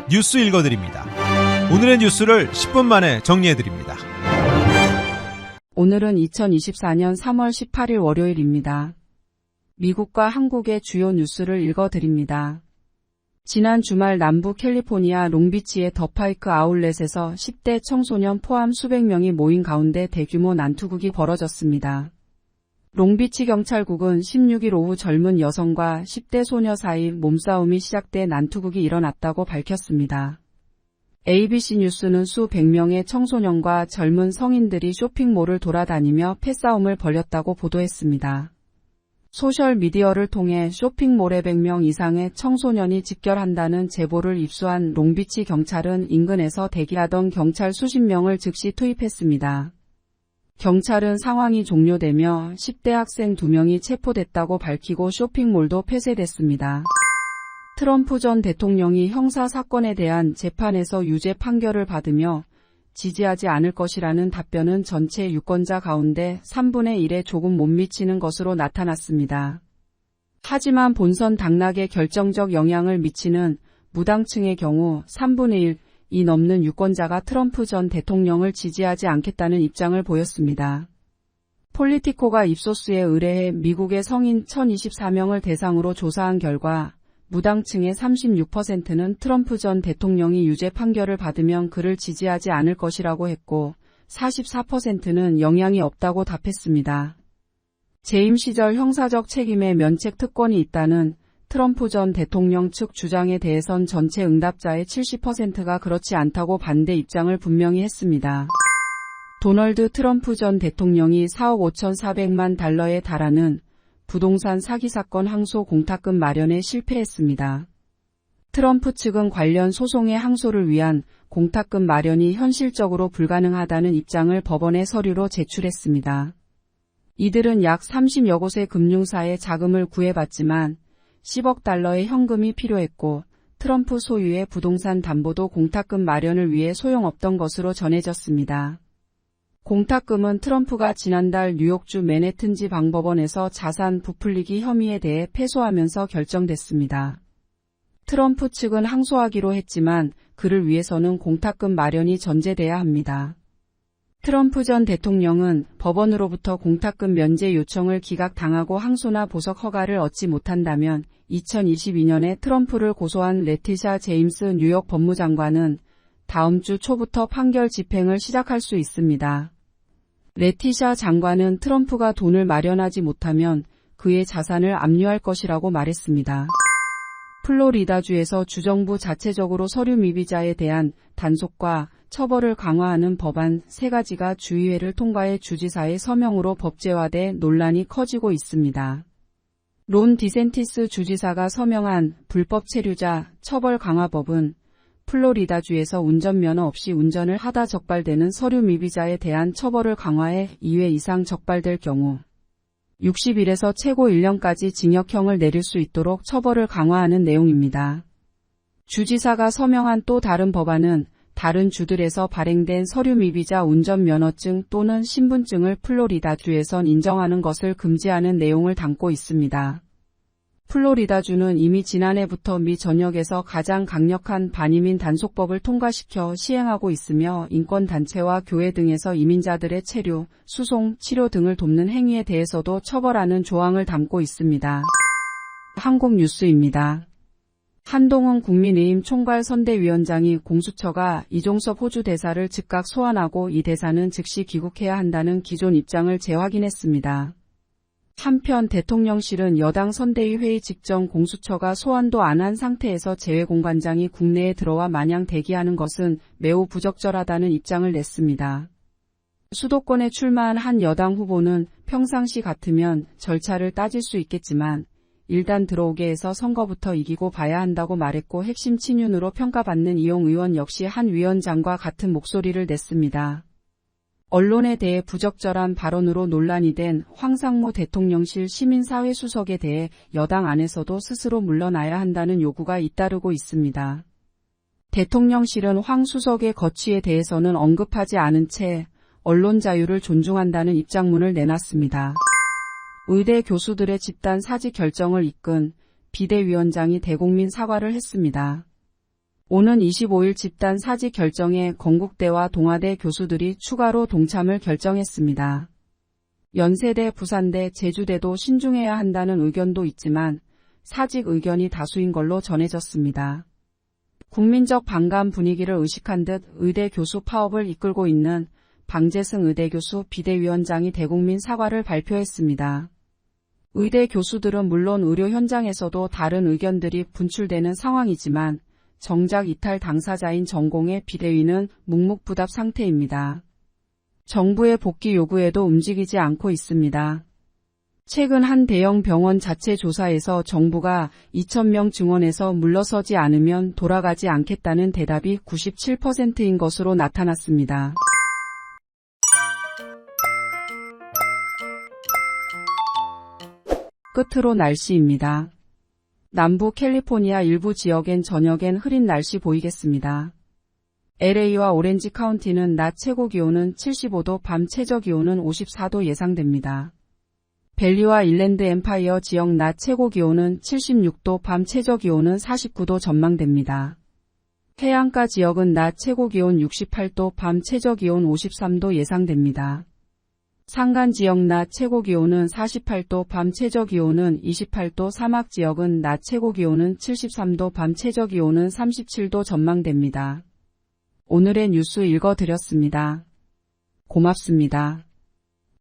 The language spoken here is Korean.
뉴스 읽어드립니다. 오늘의 뉴스를 10분 만에 정리해드립니다. 오늘은 2024년 3월 18일 월요일입니다. 미국과 한국의 주요 뉴스를 읽어드립니다. 지난 주말 남부 캘리포니아 롱비치의 더파이크 아울렛에서 10대 청소년 포함 수백 명이 모인 가운데 대규모 난투극이 벌어졌습니다. 롱비치 경찰국은 16일 오후 젊은 여성과 10대 소녀 사이 몸싸움이 시작돼 난투극이 일어났다고 밝혔습니다. ABC 뉴스는 수백 명의 청소년과 젊은 성인들이 쇼핑몰을 돌아다니며 패싸움을 벌였다고 보도했습니다. 소셜미디어를 통해 쇼핑몰에 100명 이상의 청소년이 집결한다는 제보를 입수한 롱비치 경찰은 인근에서 대기하던 경찰 수십 명을 즉시 투입했습니다. 경찰은 상황이 종료되며 10대 학생 2명이 체포됐다고 밝히고 쇼핑몰도 폐쇄됐습니다. 트럼프 전 대통령이 형사 사건에 대한 재판에서 유죄 판결을 받으며 지지하지 않을 것이라는 답변은 전체 유권자 가운데 3분의 1에 조금 못 미치는 것으로 나타났습니다. 하지만 본선 당락에 결정적 영향을 미치는 무당층의 경우 3분의 1이 넘는 유권자가 트럼프 전 대통령을 지지하지 않겠다는 입장을 보였습니다. 폴리티코가 입소스에 의뢰해 미국의 성인 1024명을 대상으로 조사한 결과 무당층의 36%는 트럼프 전 대통령이 유죄 판결을 받으면 그를 지지하지 않을 것이라고 했고 44%는 영향이 없다고 답했습니다. 재임 시절 형사적 책임의 면책 특권이 있다는 트럼프 전 대통령 측 주장에 대해선 전체 응답자의 70%가 그렇지 않다고 반대 입장을 분명히 했습니다. 도널드 트럼프 전 대통령이 4억 5,400만 달러에 달하는 부동산 사기 사건 항소 공탁금 마련에 실패했습니다. 트럼프 측은 관련 소송의 항소를 위한 공탁금 마련이 현실적으로 불가능하다는 입장을 법원에 서류로 제출했습니다. 이들은 약 30여 곳의 금융사에 자금을 구해봤지만 10억 달러의 현금이 필요했고 트럼프 소유의 부동산 담보도 공탁금 마련을 위해 소용없던 것으로 전해졌습니다. 공탁금은 트럼프가 지난달 뉴욕주 맨해튼지 방법원에서 자산 부풀리기 혐의에 대해 패소하면서 결정됐습니다. 트럼프 측은 항소하기로 했지만 그를 위해서는 공탁금 마련이 전제돼야 합니다. 트럼프 전 대통령은 법원으로부터 공탁금 면제 요청을 기각당하고 항소나 보석 허가를 얻지 못한다면 2022년에 트럼프를 고소한 레티샤 제임스 뉴욕 법무장관은 다음 주 초부터 판결 집행을 시작할 수 있습니다. 레티샤 장관은 트럼프가 돈을 마련하지 못하면 그의 자산을 압류할 것이라고 말했습니다. 플로리다주에서 주정부 자체적으로 서류 미비자에 대한 단속과 처벌을 강화하는 법안 3가지가 주의회를 통과해 주지사의 서명으로 법제화돼 논란이 커지고 있습니다. 론 디센티스 주지사가 서명한 불법 체류자 처벌 강화법은 플로리다주에서 운전면허 없이 운전을 하다 적발되는 서류 미비자에 대한 처벌을 강화해 2회 이상 적발될 경우 60일에서 최고 1년까지 징역형을 내릴 수 있도록 처벌을 강화하는 내용입니다. 주지사가 서명한 또 다른 법안은 다른 주들에서 발행된 서류 미비자 운전면허증 또는 신분증을 플로리다주에선 인정하는 것을 금지하는 내용을 담고 있습니다. 플로리다주는 이미 지난해부터 미 전역에서 가장 강력한 반이민 단속법을 통과시켜 시행하고 있으며 인권단체와 교회 등에서 이민자들의 체류, 수송, 치료 등을 돕는 행위에 대해서도 처벌하는 조항을 담고 있습니다. 한국 뉴스입니다. 한동훈 국민의힘 총괄선대위원장이 공수처가 이종섭 호주 대사를 즉각 소환하고 이 대사는 즉시 귀국해야 한다는 기존 입장을 재확인했습니다. 한편 대통령실은 여당 선대위 회의 직전 공수처가 소환도 안 한 상태에서 재외공관장이 국내에 들어와 마냥 대기하는 것은 매우 부적절하다는 입장을 냈습니다. 수도권에 출마한 한 여당 후보는 평상시 같으면 절차를 따질 수 있겠지만 일단 들어오게 해서 선거부터 이기고 봐야 한다고 말했고 핵심 친윤으로 평가받는 이용 의원 역시 한 위원장과 같은 목소리를 냈습니다. 언론에 대해 부적절한 발언으로 논란이 된 황상무 대통령실 시민사회수석에 대해 여당 안에서도 스스로 물러나야 한다는 요구가 잇따르고 있습니다. 대통령실은 황 수석의 거취에 대해서는 언급하지 않은 채 언론 자유를 존중한다는 입장문을 내놨습니다. 의대 교수들의 집단 사직 결정을 이끈 비대위원장이 대국민 사과를 했습니다. 오는 25일 집단 사직 결정에 건국대와 동아대 교수들이 추가로 동참을 결정했습니다. 연세대, 부산대, 제주대도 신중해야 한다는 의견도 있지만 사직 의견이 다수인 걸로 전해졌습니다. 국민적 반감 분위기를 의식한 듯 의대 교수 파업을 이끌고 있는 방재승 의대교수 비대위원장이 대국민 사과를 발표했습니다. 의대 교수들은 물론 의료 현장에서도 다른 의견들이 분출되는 상황이지만 정작 이탈 당사자인 전공의 비대위는 묵묵부답 상태입니다. 정부의 복귀 요구에도 움직이지 않고 있습니다. 최근 한 대형 병원 자체 조사에서 정부가 2,000명 증원에서 물러서지 않으면 돌아가지 않겠다는 대답이 97%인 것으로 나타났습니다. 끝으로 날씨입니다. 남부 캘리포니아 일부 지역엔 저녁엔 흐린 날씨 보이겠습니다. LA와 오렌지 카운티는 낮 최고 기온은 75도, 밤 최저 기온은 54도 예상됩니다. 밸리와 일랜드 엠파이어 지역 낮 최고 기온은 76도, 밤 최저 기온은 49도 전망됩니다. 해안가 지역은 낮 최고 기온 68도, 밤 최저 기온 53도 예상됩니다. 산간 지역 낮 최고 기온은 48도, 밤 최저 기온은 28도, 사막 지역은 낮 최고 기온은 73도, 밤 최저 기온은 37도 전망됩니다. 오늘의 뉴스 읽어드렸습니다. 고맙습니다.